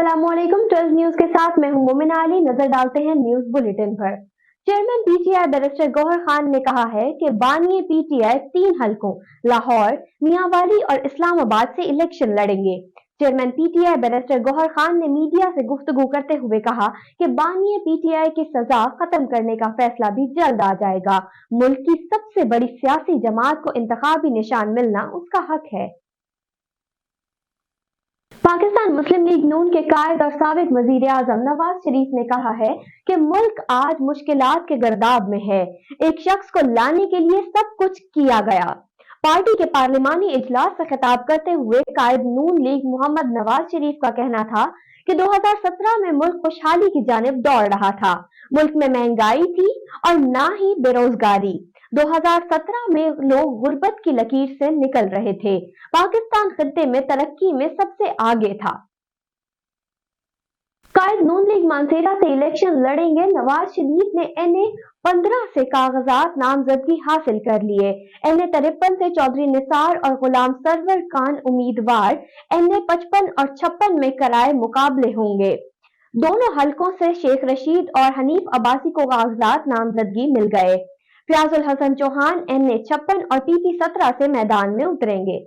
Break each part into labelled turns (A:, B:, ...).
A: अस्सलाम वालेकुम। 12 न्यूज के साथ मैं हूं मोमिना अली। नजर डालते हैं न्यूज बुलेटिन पर। Chairman PTI barrister Gohar Khan ने कहा है कि बानी पीटीआई 3 हलकों लाहौर, मियांवाली और इस्लामाबाद से इलेक्शन लड़ेंगे। Chairman PTI barrister Gohar Khan ने मीडिया से गुफ्तगू करते हुए कहा कि बानी पीटीआई की सजा खत्म करने का फैसला भी जल्द आ जाएगा। मुल्क की सबसे बड़ी सियासी जमात को इंतखाबी निशान मिलना उसका हक है। पाकिस्तान मुस्लिम लीग नून के कायद और साबिक वजीर आजम नवाज शरीफ ने कहा है कि मुल्क आज मुश्किलात के गर्दाब में है। एक शख्स को लाने के लिए सब कुछ किया गया। पार्टी के पार्लिमानी इजलास से खिताब करते हुए कायद नून लीग मोहम्मद नवाज शरीफ का कहना था कि 2017 में मुल्क खुशहाली की जानिब दौड़ रहा था। मुल्क में महंगाई थी और ना ही बेरोजगारी। 2017 में लोग गुर्बत की लकीर से निकल रहे थे। पाकिस्तान खित्ते में तरक्की में सबसे आगे था। कायद नून लीग मानसेरा से इलेक्शन लड़ेंगे। नवाज शरीफ ने NA 15 से कागजात नामजदगी हासिल कर लिए। NA 53 से चौधरी निसार और गुलाम सरवर खान उम्मीदवार। NA 55 और 56 में कराए मुकाबले होंगे। दोनों हलकों से शेख रशीद और हनीफ अब्बासी को कागजात नामजदगी मिल गए। फयाजुल हसन चौहान NA 56 और PP 17 से मैदान में उतरेंगे।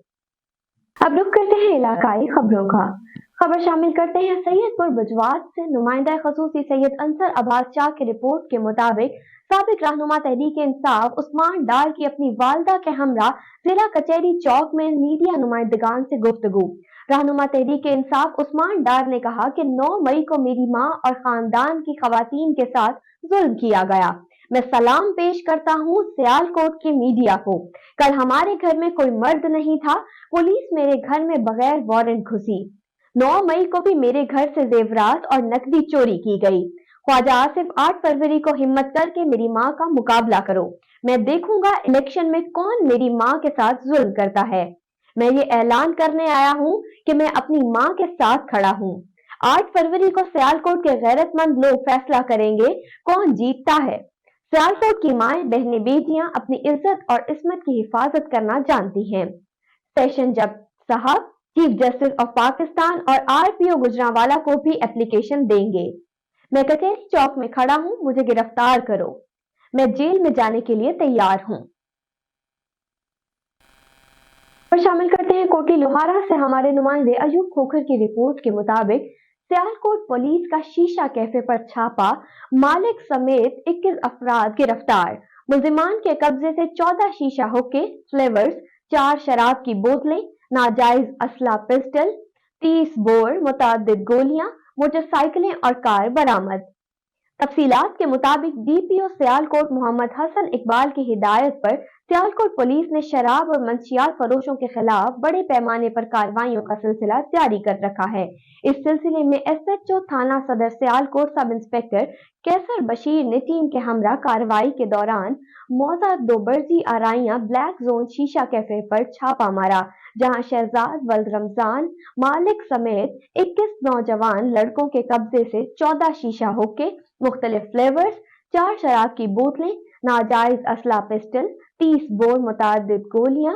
A: अब रुख करते हैं इलाकाई खबरों का। खबर शामिल करते हैं सैयदपुर बजवात से। नुमाइंदा खसूसी सैयद अंसर अब्बास शाह की रिपोर्ट के मुताबिक साबिक रहनुमा तहरीक इंसाफ उस्मान डार की अपनी वालदा के हमरा जिला कचहरी चौक में मीडिया नुमाइंदगान से गुफ्तगू। रहनुमा तहरीक इंसाफ उस्मान डार ने कहा कि 9 मई को मेरी मां और खानदान की खवातीन के साथ जुल्म किया गया। मैं सलाम पेश करता हूँ सियालकोट की मीडिया को। कल हमारे घर में कोई मर्द नहीं था। पुलिस मेरे घर में बगैर वारंट घुसी। 9 मई को भी मेरे घर से जेवरात और नकदी चोरी की गई। ख्वाजा आसिफ 8 फरवरी को हिम्मत करके मेरी मां का मुकाबला करो। मैं देखूंगा इलेक्शन में कौन मेरी मां के साथ जुल्म करता है। मैं ये ऐलान करने आया हूँ कि मैं अपनी मां के साथ खड़ा हूँ। 8 फरवरी को सियालकोट के गैरतमंद लोग फैसला करेंगे कौन जीतता है। सियालकोट की माएं बहनें बेटियां अपनी इज्जत और इस्मत की हिफाजत करना जानती हैं। सेशन जज साहब चीफ जस्टिस ऑफ पाकिस्तान और RPO गुजरांवाला को भी एप्लीकेशन देंगे। मैं कचहरी चौक में खड़ा हूं, मुझे गिरफ्तार करो। मैं जेल में जाने के लिए तैयार हूं। और शामिल करते हैं कोटी लोहारा से हमारे नुमाइंदे अयूब खोखर की रिपोर्ट के मुताबिक सियालकोट पुलिस का शीशा कैफे पर छापा, मालिक समेत 21 अफराद गिरफ्तार। मुलजिमान के कब्जे से 14 शीशा हुक्के, फ्लेवर्स, 4 शराब की बोतलें, नाजायज असला पिस्टल, 30 बोर, मुतअद्दिद गोलियां, मोटरसाइकिलें और कार बरामद। तफसीलात के मुताबिक DPO सियालकोट मोहम्मद हसन इकबाल की हिदायत पर सियालकोट पुलिस ने शराब और मंशियात फरोशों के खिलाफ बड़े पैमाने पर कार्रवाइयों का सिलसिला जारी कर रखा है। इस सिलसिले में SHO थाना सदर सियालकोट सब इंस्पेक्टर कैसर बशीर ने टीम के हमरा कार्रवाई के दौरान मौजा 2 बर्जी आराइयां ब्लैक जोन शीशा कैफे पर छापा मारा, जहां शहजाद वल्द रमजान मालिक समेत 21 नौजवान लड़कों के कब्जे से 14 शीशा हुक्के, मुख्तलिफ फ्लेवर्स, 4 शराब की बोतलें, नाजायज असला पिस्टल, 30 बोर मुतअद्दिद गोलियां,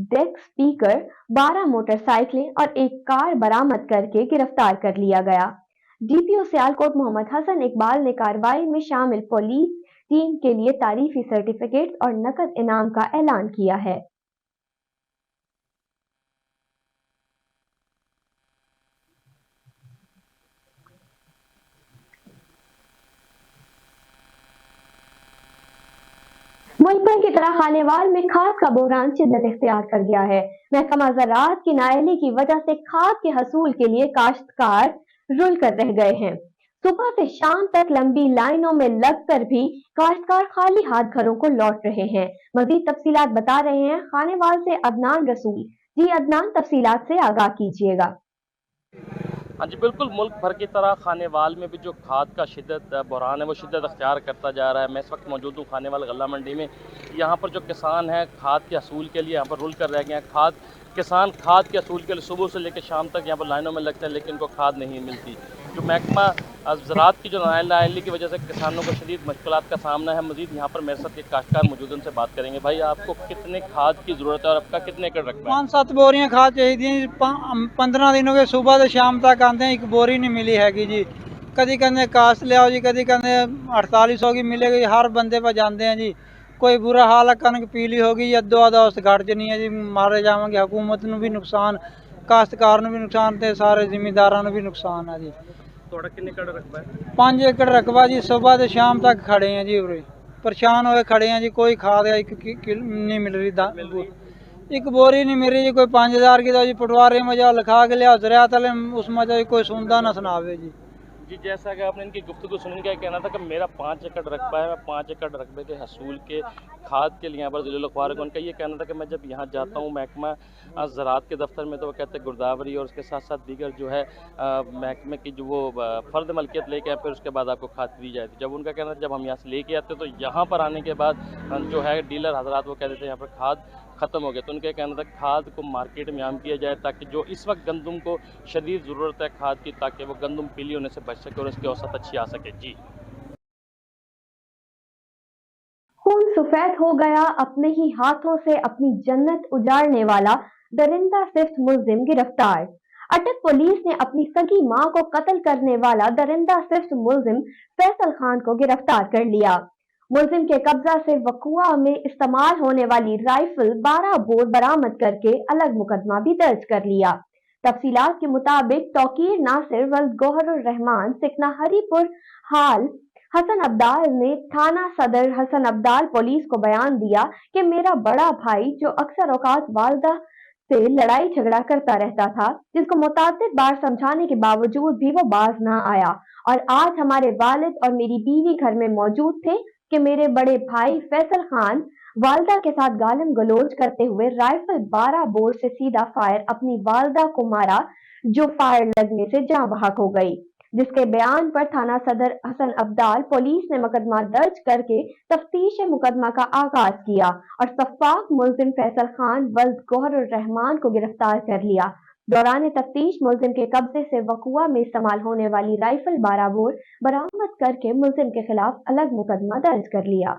A: डेक स्पीकर, 12 मोटरसाइकिलें और एक कार बरामद करके गिरफ्तार कर लिया गया। DPO सियालकोट मोहम्मद हसन इकबाल ने कार्रवाई में शामिल पुलिस टीम के लिए तारीफी सर्टिफिकेट और नकद इनाम का ऐलान किया है। मुल्क भर की तरह खानेवाल में खाद का बहरान शिद्दत इख्तियार कर गया है। महकमा ज़राअत की नाअहली की वजह से खाद के हसूल के लिए काश्तकार रुल कर रह गए हैं। सुबह से शाम तक लंबी लाइनों में लगकर भी काश्तकार खाली हाथ घरों को लौट रहे हैं। मजीद तफसीलात बता रहे हैं खानेवाल से अदनान रसूल। जी अदनान, तफसीलात से आगाह कीजिएगा।
B: हाँ जी बिल्कुल, मुल्क भर की तरह खानेवाल में भी जो खाद का शिद्दत बहरान है वो शिद्दत अख्तियार करता जा रहा है। मैं इस वक्त मौजूद हूँ खानेवाल गल्ला मंडी में। यहाँ पर जो किसान हैं खाद के हसूल के लिए यहाँ पर रुल कर रह गए हैं। किसान खाद के हसूल के लिए सुबह से लेकर शाम तक यहाँ पर लाइनों में लगते हैं, लेकिन उनको खाद नहीं मिलती। जो महकमा ज़राअत की जो नाअहली की वजह से किसानों को शदीद मुश्किलात का सामना है। मज़ीद यहाँ पर मेरे साथ एक काश्तकार मौजूद हैं, उनसे बात करेंगे। भाई आपको कितने खाद की ज़रूरत है और आपका कितने एकड़ रकबा है?
C: 5-7 बोरियां खाद चाहिए। 15 ਦਿਨ ਹੋ ਗਏ, ਸੁਬਹ ਤੋਂ ਸ਼ਾਮ ਤੱਕ ਆਉਂਦੇ हैं, एक बोरी नहीं मिली हैगी जी। कदी कहते काश ले आओ जी, कदी कहते 4800 की मिलेगी, हर बंदे पर जाते हैं जी। कोई बुरा हाल है, कनक पीली होगी या दो आधा उस घट च नहीं है जी, मारे जावांगे। हुकूमत नूं भी नुकसान, काश्तकार नूं भी नुकसान ते सारे जिमीदारां नूं भी नुकसान है जी।
B: थोड़ा कितने एकड़ रकबा है?
C: 5 एकड़ रकबा जी, सुबह से शाम तक खड़े हैं जी, उरे परेशान हुए खड़े हैं जी। कोई खाद नहीं मिल रही, एक बोरी नहीं मिल रही जी। कोई 5000 की तो जी पटवारी में जाओ लिखा के लिया जरिया तले, उसमें तो कोई सुनता ना सुनावे जी।
B: जी, जैसा कि आपने इनकी गुफ्तगू सुनी, क्या कहना था कि मेरा 5 एकड़ रकबा है, मैं 5 एकड़ रकबे के हसूल के खाद के लिए यहाँ पर ज़िले लखवार को, उनका ये कहना था कि मैं जब यहाँ जाता हूँ महकमा ज़राअत के दफ्तर में, तो वो कहते हैं गुरदावरी और उसके साथ साथ दीगर जो है महकमे की जो वो फ़र्द मलकियत लेके आए, फिर उसके बाद आपको खाद दी जाती। जब उनका कहना था जब हम यहाँ से लेके आते तो यहाँ पर आने के बाद जो है डीलर हजरात वो कहते थे यहाँ पर खाद ख़त्म हो गया। तो उनका कहना था खाद को मार्केट में आम किया जाए, ताकि जो इस वक्त गंदम को शदीद ज़रूरत है खाद की, ताकि वो गंदम पीली होने से बच सके और उसकी औसत अच्छी आ सके। जी,
A: खून सफेद हो गया, अपने ही हाथों से अपनी जन्नत उजाड़ने वाला दरिंदा सिफ्त मुलजिम गिरफ्तार। अटक पुलिस ने अपनी सगी मां को कत्ल करने वाला दरिंदा सिफ्त मुलजिम फैसल खान को गिरफ्तार कर लिया। मुलजिम के कब्जा से वकुआ में इस्तेमाल होने वाली राइफल 12 बोर बरामद करके अलग मुकदमा भी दर्ज कर लिया। तफसीलात के मुताबिक तौकीर नासिर वल्द गोहरुर रहमान सिकना हरीपुर हाल हसन अब्दाल ने थाना सदर हसन अब्दाल पुलिस को बयान दिया कि मेरा बड़ा भाई जो अक्सर औकात वालदा से लड़ाई झगड़ा करता रहता था, जिसको मुतादिद बार समझाने के बावजूद भी वो बाज ना आया, और आज हमारे वालिद और मेरी बीवी घर में मौजूद थे कि मेरे बड़े भाई फैसल खान वालदा के साथ गालिम गलोच करते हुए राइफल 12 बोर से सीधा फायर अपनी वालदा को मारा, जो फायर लगने से जाँ बहक हो गई। जिसके बयान पर थाना सदर हसन अब्दाल पुलिस ने मुकदमा दर्ज करके तफ्तीश मुकदमा का आगाज किया और सफाक मुलजिम फैसल खान वल्द गोहरुर रहमान को गिरफ्तार कर लिया। दौरान तफ्तीश मुलजिम के कब्जे से वकुआ में इस्तेमाल होने वाली राइफल 12 बोर बरामद करके मुलजिम के खिलाफ अलग मुकदमा दर्ज कर लिया।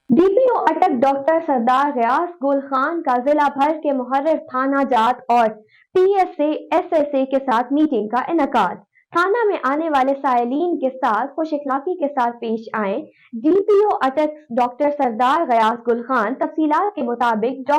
A: डीपीओ अटक डॉक्टर सरदार गयास गुल खान का जिला भर के मुहर्रिर थाना जात और पीएसए एसएसए के साथ मीटिंग का इनकाद। थाना में आने वाले साइलिन के साथ खुश इखलाकी के साथ पेश आए। डीपीओ अटक डॉक्टर सरदार गयास गुल खान तफसीलात के मुताबिक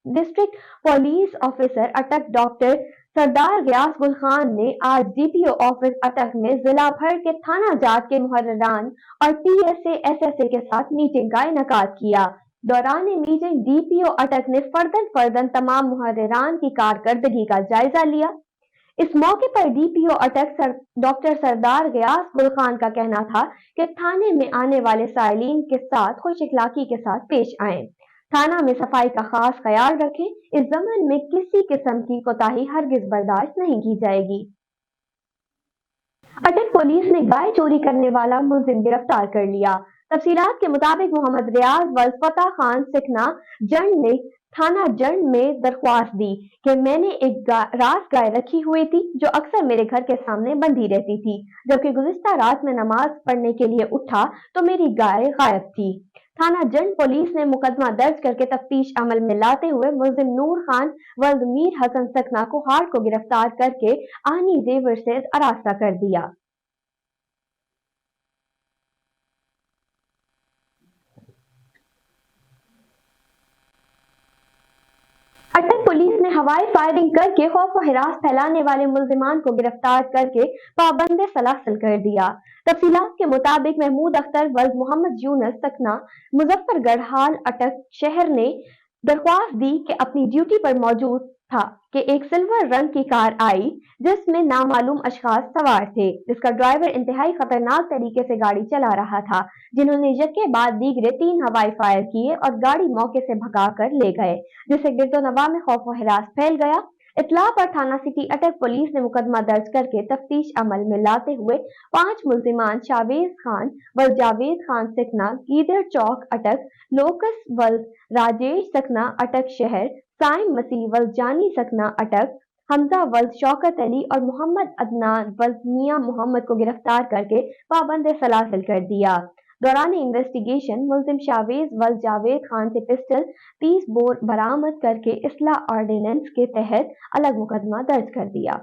A: डिस्ट्रिक्ट पुलिस ऑफिसर अटक डॉक्टर सरदार गयास गुल खान ने आज डीपीओ ऑफिस अटक में जिला भर के थाना जात के मुहर्रिरान और पीएसए एसएसए के साथ मीटिंग का इनकाद किया। दौरान मीटिंग डीपीओ अटक ने फर्दन तमाम मुहर्रिरान की कारकर्दगी का जायजा लिया। इस मौके पर डीपीओ अटक डॉक्टर सरदार गयास गुल खान का कहना था कि थाने में आने वाले साइलिन के साथ खुश इखलाकी के साथ पेश आए, थाना में सफाई का खास ख्याल रखें, इस जमन में किसी किस्म की कोताही हरगिज बर्दाश्त नहीं की जाएगी। अटक पुलिस ने गाय चोरी करने वाला मुलजिम गिरफ्तार कर लिया। तफसीलात के मुताबिक मोहम्मद रियाज वल्द फतेह खान सिकना जंड ने थाना जंड में दरख्वास्त दी कि मैंने एक रात गाय रखी हुई थी जो अक्सर मेरे घर के सामने बंधी रहती थी, जबकि गुज़िश्ता रात में नमाज पढ़ने के लिए उठा तो मेरी गाय गायब थी। थाना जंड पुलिस ने मुकदमा दर्ज करके तफ्तीश अमल में लाते हुए मुलजिम नूर खान वल्द मीर हसन सकना को हार्ड को गिरफ्तार करके आनी जेवर से अरास्ता कर दिया। अटक पुलिस ने हवाई फायरिंग करके खौफ व हिरास फैलाने वाले मुलजिमान को गिरफ्तार करके पाबंद सलासिल कर दिया। तफसीलात के मुताबिक महमूद अख्तर वल्द मोहम्मद यूनस सकना मुजफ्फरगढ़ हाल अटक शहर ने दरख्वास्त दी कि अपनी ड्यूटी पर मौजूद था कि एक सिल्वर रंग की कार आई जिसमें नामालूम अशखास सवार थे, जिसका ड्राइवर इंतहाई खतरनाक तरीके से गाड़ी चला रहा था, जिन्होंने यके बाद दीगरे 3 हवाई फायर किए और गाड़ी मौके से भगा कर ले गए, जिससे गिरदोनवा में खौफ व हिरास फैल गया। इतला पर थाना सिटी अटक पुलिस ने मुकदमा दर्ज करके तफ्तीश अमल में लाते हुए 5 मुलजिमान शावेज खान व जावेद खान सिकना गीदर चौक अटक, लोकस वल्द राजेश सकना अटक शहर, साइम मसीह वल्द जानी सकना अटक, हमजा वल्द शौकत अली और मोहम्मद अदनान वल्द मियां मोहम्मद को गिरफ्तार करके पाबंद सलासिल कर दिया। दौरान इन्वेस्टिगेशन मुल्जिम शावेज वल्द जावेद खान से पिस्टल 30 बोर बरामद करके इस्लाह ऑर्डिनेंस के तहत अलग मुकदमा दर्ज कर दिया।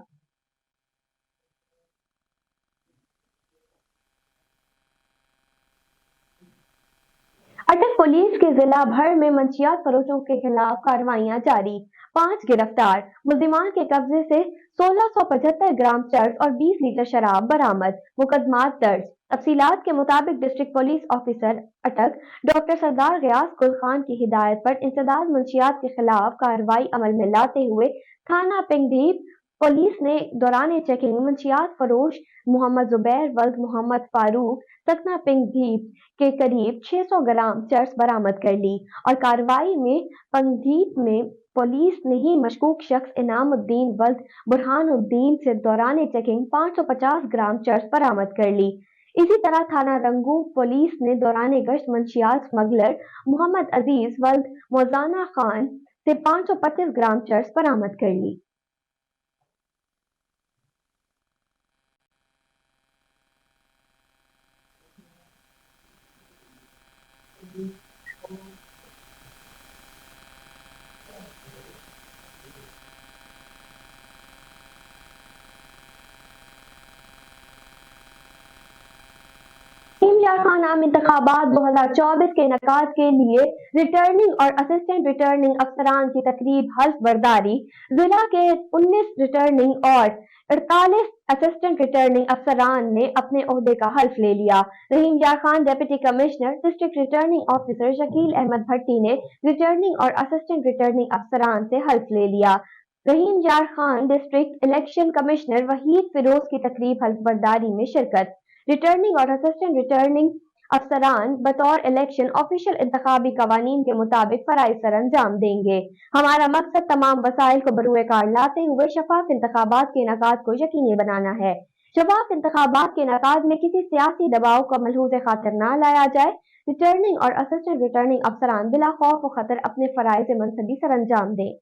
A: अटक पुलिस के जिला भर में मंशियात फरोशों के खिलाफ कार्रवाइयां जारी, 5 गिरफ्तार, मुल्जिमान के कब्जे से 1675 ग्राम चरस और 20 लीटर शराब बरामद, मुकदमात दर्ज। तफसीलात के मुताबिक डिस्ट्रिक्ट पुलिस ऑफिसर अटक डॉक्टर सरदार गयास कुल खान की हिदायत पर इंसदाद मंशियात के खिलाफ कार्रवाई अमल में लाते हुए थाना पिंगडीप पुलिस ने दौरान चेकिंग मंशियात फरोश मोहम्मद जुबैर वल्द मोहम्मद फारूक सकना पिंगडीप के करीब 600 ग्राम चरस बरामद कर ली और कार्रवाई में पंगदीप में पुलिस ने ही मशकूक शख्स इनामुद्दीन वल्द बुरहानुद्दीन से दौरान चेकिंग 550 ग्राम चरस बरामद कर ली। इसी तरह थाना रंगू पुलिस ने दौरान गश्त मंशियात स्मगलर मोहम्मद अजीज वल्द मौजाना खान से 525 ग्राम चरस बरामद कर ली। इमरान खान आम इंतखाबात 2024 के इनेकाद के लिए रिटर्निंग और असिस्टेंट रिटर्निंग अफसरान की तकरीब हल्फ बर्दारी। जिला के 19 रिटर्निंग और 48 असिस्टेंट रिटर्निंग अफसरान ने अपने ओहदे का हल्फ ले लिया। Rahim Yar Khan deputy commissioner district returning officer Shakeel Ahmed Bhatti ने रिटर्निंग और असिस्टेंट रिटर्निंग अफसरान से हल्फ ले लिया। Rahim Yar Khan district election commissioner Waheed Feroz की तकरीब हल्फ बर्दारी में शिरकत। रिटर्निंग और असिस्टेंट रिटर्निंग अफसरान बतौर इलेक्शन ऑफिशियल इंतखाबी कवानीन के मुताबिक फराइज सर अंजाम देंगे। हमारा मकसद तमाम वसाइल को बरूए कार लाते हुए शफाफ इंतखाबात के इनेकाद को यकीनी बनाना है। शफाफ इंतखाबात के इनेकाद में किसी सियासी दबाव को मलहूज़ खातिर न लाया जाए। रिटर्निंग और असिस्टेंट रिटर्निंग अफसरान बिला खौफ व खतर अपने फराइज मनसबी सर अंजाम दें।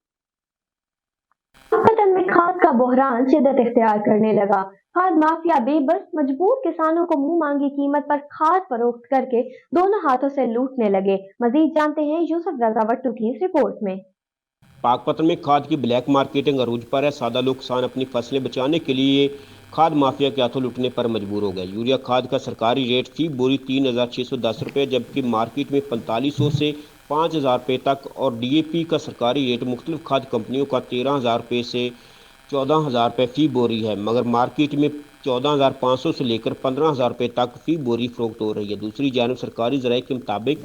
A: पाकिस्तान में खाद का बहरान शिद्दत इख्तियार करने लगा। खाद माफिया बेबस मजबूर किसानों को मुंह मांगी कीमत पर खाद फरोख्त करके दोनों हाथों से लूटने लगे। मजीद जानते हैं यूसुफ रजा वट्टू की इस रिपोर्ट में।
D: पाकपतन में खाद की ब्लैक मार्केटिंग अरूज पर है। सादा लोग किसान अपनी फसलें बचाने के लिए खाद माफिया के हाथों लूटने पर मजबूर हो गए। यूरिया खाद का सरकारी रेट फी बोरी 3610 रुपये, जबकि मार्केट में 4500 से 5000 रुपये तक, और DAP का सरकारी रेट मुख्तलिफ खाद कंपनियों का 13000 रुपये से 14000 रुपये फ़ी बोरी है, मगर मार्केट में 14500 से लेकर 15000 रुपये तक फ़ी बोरी फरोख्त हो रही है। दूसरी जानब सरकारी ज़राए के मुताबिक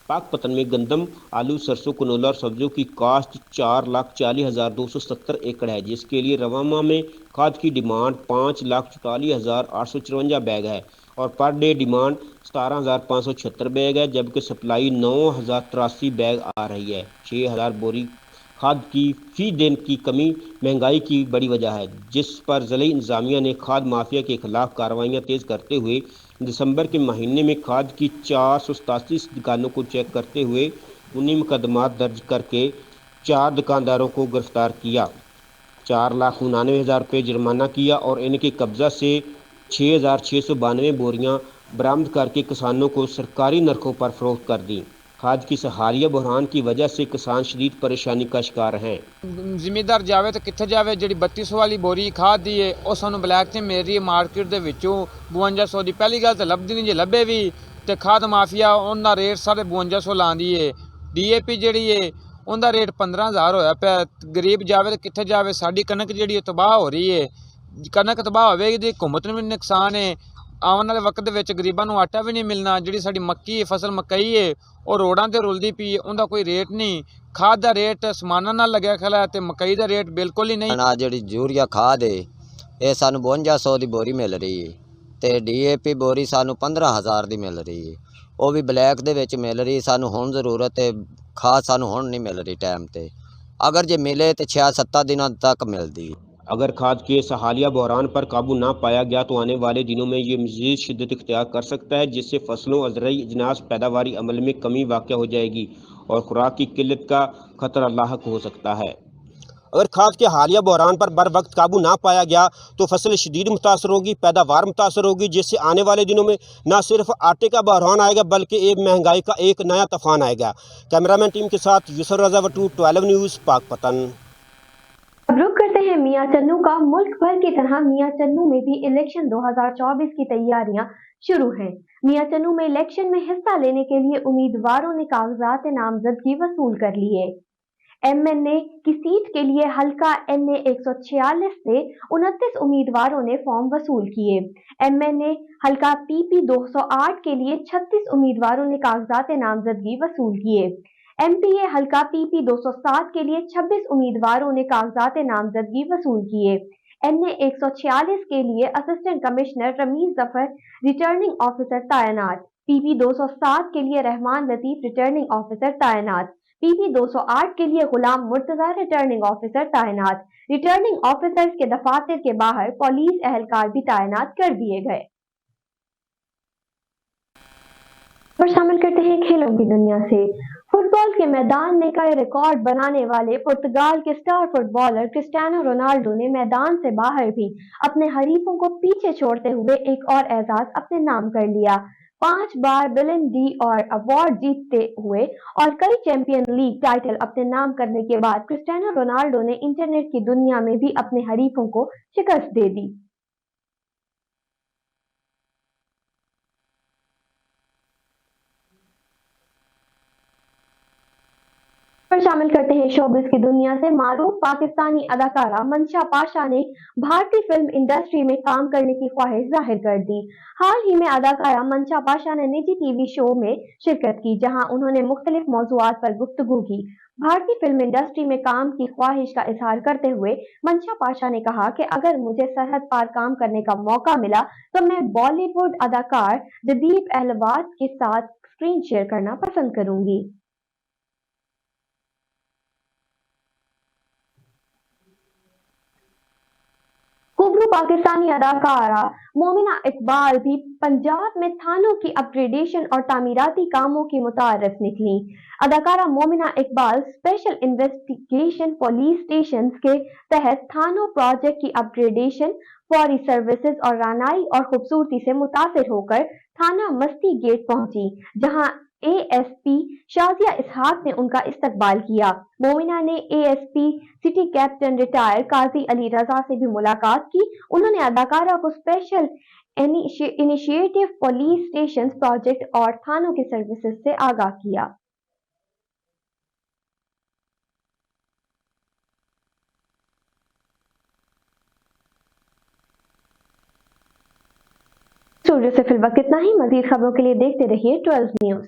D: पाकपतन में गंदम, आलू, सरसों, कनोला और सब्जियों की काश्त 4,40,270 एकड़ है, जिसके लिए रवामा में खाद की डिमांड 5,44,854 बैग है और पर डे डिमांड 17,576 बैग है, जबकि सप्लाई 9,083 बैग आ रही है। 6,000 बोरी खाद की फी दिन की कमी महंगाई की बड़ी वजह है, जिस पर ज़िला इंतज़ामिया ने खाद माफिया के खिलाफ कार्रवाइयाँ तेज़ करते हुए दिसंबर के महीने में खाद की 487 दुकानों को चेक करते हुए 19 मुकदमात दर्ज करके 4 दुकानदारों को गिरफ्तार किया, 4,99,000 रुपये जुर्माना किया और इनके कब्जा से 6,692 बोरियां बरामद करके किसानों को सरकारी नरखों पर फरोख्त कर दी। खाद की सहारिया बहरान की वजह से किसान शदीद परेशानी का शिकार हैं।
E: ਜ਼ਿਮੀਦਾਰ ਜਾਵੇ ਤਾਂ ਕਿੱਥੇ ਜਾਵੇ? ਜਿਹੜੀ 3200 ਵਾਲੀ ਬੋਰੀ ਖਾਦ ਦੀ ਏ ਉਹ ਸਾਨੂੰ ਬਲੈਕ ਤੇ ਮਿਲ ਰਹੀ ਹੈ ਮਾਰਕੀਟ ਦੇ ਵਿੱਚੋਂ 5200 ਦੀ। ਪਹਿਲੀ ਗੱਲ ਤਾਂ ਲੱਭਦੀ ਨਹੀਂ, ਜੇ ਲੱਭੇ ਵੀ ਤੇ ਖਾਦ ਮਾਫੀਆ ਉਹਦਾ ਰੇਟ 5250 ਲਾਉਂਦੀ ਏ। DAP ਜਿਹੜੀ ਏ ਉਹਦਾ ਰੇਟ 15000 ਹੋਇਆ ਪਿਆ। ਗਰੀਬ ਜਾਵੇ ਤਾਂ ਕਿੱਥੇ ਜਾਵੇ? ਸਾਡੀ ਕਣਕ ਜਿਹੜੀ ਉਹ ਤਬਾਹ ਹੋ ਰਹੀ ਏ। ਕਣਕ ਤਬਾਹ ਹੋਵੇਗੀ ਤੇ ਹਕੂਮਤ ਨੂੰ ਵੀ ਨੁਕਸਾਨ ਏ। ਆਉਣ ਵਾਲੇ ਵਕਤ ਦੇ ਵਿੱਚ ਗਰੀਬਾਂ ਨੂੰ ਆਟਾ ਵੀ ਨਹੀਂ ਮਿਲਣਾ। ਜਿਹੜੀ ਸਾਡੀ ਮੱਕੀ ਹੈ, ਫਸਲ ਮਕਈ ਏ, ਉਹ ਰੋਡਾਂ ਤੇ ਰੁਲਦੀ ਪਈ, ਉਹਦਾ ਕੋਈ ਰੇਟ ਨਹੀਂ। ਖਾਦ ਦਾ ਰੇਟ ਸਮਾਨਾਂ ਨਾਲ ਲੱਗਿਆ ਖਲਾ ਤੇ ਮਕਈ ਦਾ ਰੇਟ ਬਿਲਕੁਲ ਹੀ ਨਹੀਂ।
F: ਨਾ ਜਿਹੜੀ ਯੂਰੀਆ ਖਾਦ ਏ ਇਹ ਸਾਨੂੰ 5200 ਦੀ ਬੋਰੀ ਮਿਲ ਰਹੀ ਏ ਤੇ DAP ਬੋਰੀ ਸਾਨੂੰ 15000 ਦੀ ਮਿਲ ਰਹੀ ਏ, ਉਹ ਵੀ ਬਲੈਕ ਦੇ ਵਿੱਚ ਮਿਲ ਰਹੀ। ਸਾਨੂੰ ਹੁਣ ਜ਼ਰੂਰਤ ਹੈ ਖਾਦ, ਸਾਨੂੰ ਹੁਣ ਨਹੀਂ ਮਿਲ ਰਹੀ ਟਾਈਮ ਤੇ। अगर जे मिले तो 6-7 दिनों तक मिलती।
D: अगर खाद के सहालिया बहरान पर काबू ना पाया गया तो आने वाले दिनों में ये मज़ीद शिद्दत इख्तियार कर सकता है, जिससे फसलों और ज़रूरी अजनास पैदावारी अमल में कमी वाक़ हो जाएगी और खुराक की किल्लत का खतरा लाहक हो सकता है। اگر کھاد کے حالیہ بحران پر بر وقت قابو نہ پایا گیا تو فصل شدید متاثر ہوگی، پیداوار متاثر ہوگی، جس سے آنے والے دنوں میں نہ صرف آٹے کا بحران آئے گا بلکہ ایک مہنگائی کا ایک نیا طوفان آئے گا۔ کیمرہ مین ٹیم کے ساتھ یسر رضا وٹو، 12 نیوز، پاک پتن۔
A: اب رخ کرتے ہیں میاں چنو کا۔ ملک بھر کی طرح میاں چنو میں بھی الیکشن 2024 کی تیاریاں شروع ہیں۔ میاں چنو میں الیکشن میں حصہ لینے کے لیے امیدواروں نے کاغذات نامزدگی وصول کر لیے۔ ایم این اے کی سیٹ کے لیے حلقہ این اے 146 سے 29 امیدواروں نے فارم وصول کیے۔ ایم این اے حلقہ پی پی 208 کے لیے 36 امیدواروں نے کاغذات نامزدگی وصول کیے۔ ایم پی اے حلقہ پی پی 207 کے لیے 26 امیدواروں نے کاغذات نامزدگی وصول کیے۔ این اے 146 کے لیے اسسٹنٹ کمشنر رمیز ظفر ریٹرننگ آفیسر تعینات، پی پی 207 کے لیے رحمان لطیف ریٹرننگ آفیسر تعینات، پی پی 208 کے لیے غلام مرتضی ریٹرننگ آفیسر تعینات۔ ریٹرننگ آفیسرز کے دفاتر کے باہر پولیس اہلکار بھی تعینات کر دیے گئے۔ اور شامل کرتے ہیں کھیلوں کی دنیا سے۔ فٹ بال کے میدان میں کئی ریکارڈ بنانے والے پرتگال کے star footballer Cristiano Ronaldo نے میدان سے باہر بھی اپنے حریفوں کو پیچھے چھوڑتے ہوئے ایک اور اعزاز اپنے نام کر لیا۔ 5 بار بیلن ڈی اور ایوارڈ جیتتے ہوئے اور کئی چیمپئن لیگ ٹائٹل اپنے نام کرنے کے بعد کرسٹیانو رونالڈو نے انٹرنیٹ کی دنیا میں بھی اپنے حریفوں کو شکست دے دی۔ شامل کرتے ہیں شوبز کی دنیا سے۔ معروف پاکستانی اداکارہ منشا پاشا نے بھارتی فلم انڈسٹری میں کام کرنے کی خواہش ظاہر کر دی۔ حال ہی میں اداکارہ منشا پاشا نے نجی ٹی وی شو میں شرکت کی جہاں انہوں نے مختلف موضوعات پر گفتگو کی۔ بھارتی فلم انڈسٹری میں کام کی خواہش کا اظہار کرتے ہوئے منشا پاشا نے کہا کہ اگر مجھے سرحد پار کام کرنے کا موقع ملا تو میں بالی ووڈ اداکار جدید اہلوات کے ساتھ اسکرین شیئر کرنا پسند کروں گی۔ کوبرو پاکستانی اداکارہ مومنہ اقبال بھی پنجاب میں تھانوں کی اپ گریڈیشن اور تعمیراتی کاموں کی متعارف نکلی۔ اداکارہ Momina Iqbal special investigation police stations کے تحت تھانوں پروجیکٹ کی اپ گریڈیشن، فوری سروسز اور رانائی اور خوبصورتی سے متاثر ہو کر تھانہ مستی گیٹ پہنچی جہاں اے ایس پی شازیہ اسحاق نے ان کا استقبال کیا۔ مومنہ نے A S P city captain retire قاضی علی رضا سے بھی ملاقات کی۔ انہوں نے اداکارہ کو special initiative police stations project اور تھانوں کی سروسز سے آگاہ کیا۔ اسٹوڈیو سے فی الوقت اتنا ہی۔ مزید خبروں کے لیے دیکھتے رہیے 12 نیوز۔